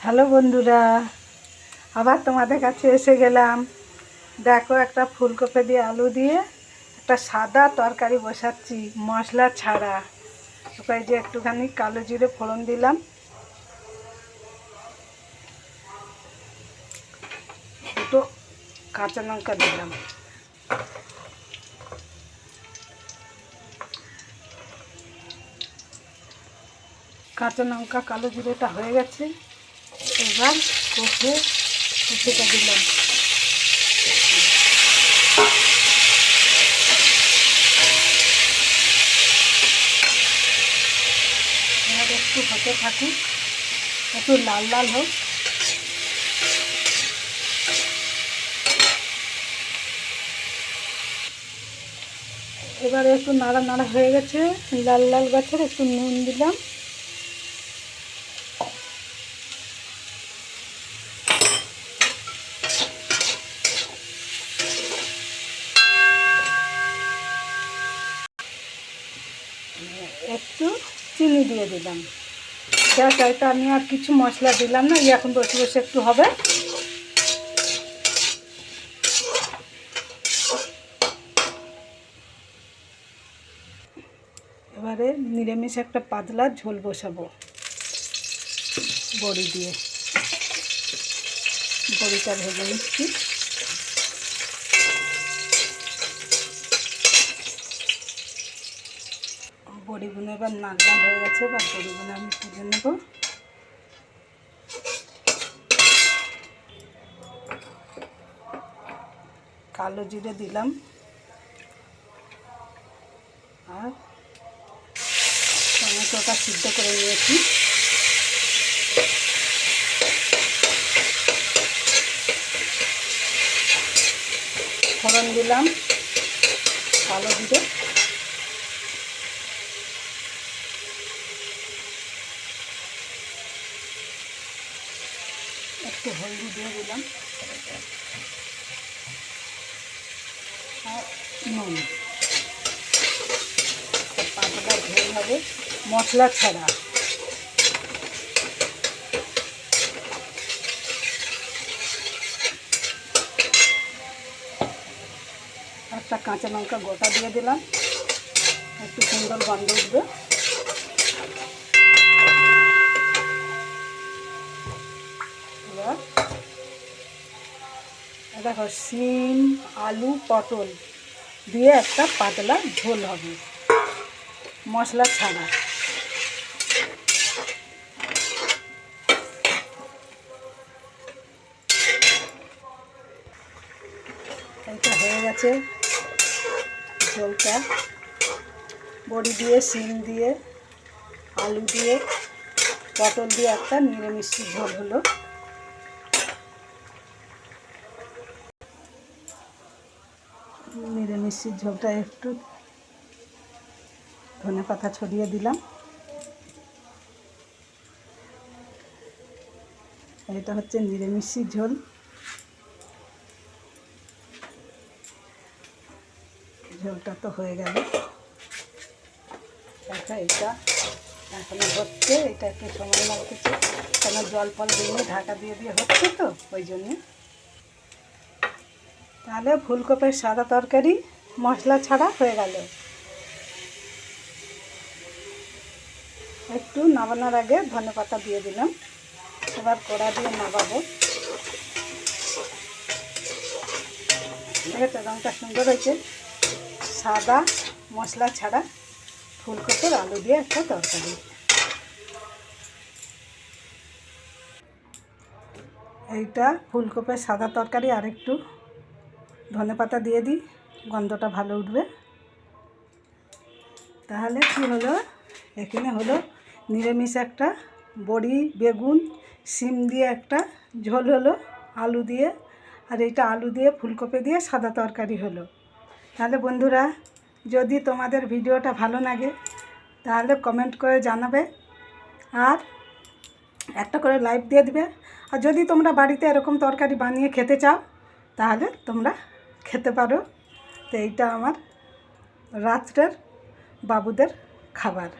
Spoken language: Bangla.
হ্যালো বন্ধুরা, আবার তোমাদের কাছে এসে গেলাম। দেখো, একটা ফুলকপি দিয়ে আলু দিয়ে একটা সাদা তরকারি বসাচ্ছি, মশলা ছাড়া। ওখানে যে একটুখানি কালো জিরে ফোড়ন দিলাম, দুটো কাঁচা লঙ্কা দিলাম। কাঁচা লঙ্কা কালো জিরেটা হয়ে গেছে, এবার কষিটা দিলাম। এবার একটু হতে থাকুক, একটু লাল লাল হোক। এবারে একটু নাড়া নাড়া হয়ে গেছে, লাল লাল গাছের একটু নুন দিলাম। একটু চিনি দিয়ে দিলাম। ব্যাস, এটা আমি আর কিছু মশলা দিলাম না, এখন বসে বসে একটু হবে। এবারে নিরামিষ একটা পাতলা ঝোল বসাবো বড়ি দিয়ে। বড়িটা ভেজে নিচ্ছি। বড়িগুলো এবার নাড়া হয়ে গেছে, এবার বড়িগুলো আমি তুলে নেব। কালো জিরে দিলাম আর টমেটোটা সিদ্ধ করে নিয়েছি। ফোড়ন দিলাম কালো জিরে, একটু হলদি দিয়ে দিলাম আর নুন। পাতলা ঝোল হবে, মশলা ছাড়া। একটা কাঁচা লঙ্কা গোটা দিয়ে দিলাম, একটু সুন্দর গন্ধ উঠবে। এবার দেখো, শিম আলু পটল দিয়ে একটা পাতলা ঝোল হবে, মশলা ছাড়া। এইটা হয়ে গেছে ঝোলটা। বড়ি দিয়ে, শিম দিয়ে, আলু দিয়ে, পটল দিয়ে একটা নিরামিষ ঝোল হলো। নিরামিষ ঝোলটা একটু ধনেপাতা ছড়িয়ে দিলাম। এটা হচ্ছে নিরামিষ ঝোল। ঝোলটা তো হয়ে গেল। এটা এখনো হচ্ছে, এটা একটু সময় লাগতেছে, কেন জল ফল দিয়ে ঢাকা দিয়ে দিয়ে হচ্ছে তো, ওই জন্যে। তাহলে ফুলকপির সাদা তরকারি মশলা ছাড়া হয়ে গেল। একটু নামানোর আগে ধনেপাতা দিয়ে দিলাম। এবার কড়া দিয়ে নামাবো। দেখেছো, রঙটা সুন্দর হয়েছে। সাদা মশলা ছাড়া ফুলকপির আলু দিয়ে একটা তরকারি। এইটা ফুলকপির সাদা তরকারি, আর একটু ধনেপাতা দিয়ে দিই, গন্ধটা ভালো উঠবে। তাহলে কি হলো, এখানে হলো নিরামিষ একটা বড়ি বেগুন শিম দিয়ে একটা ঝোল হলো আলু দিয়ে, আর এইটা আলু দিয়ে ফুলকপি দিয়ে সাদা তরকারি হলো। তাহলে বন্ধুরা, যদি তোমাদের ভিডিওটা ভালো লাগে তাহলে কমেন্ট করে জানাবে, আর একটা করে লাইক দিয়ে দিবে। আর যদি তোমরা বাড়িতে এরকম তরকারি বানিয়ে খেতে চাও তাহলে তোমরা খেতে পারো। তো এইটা আমার রাত্রের বাবুদের খাবার।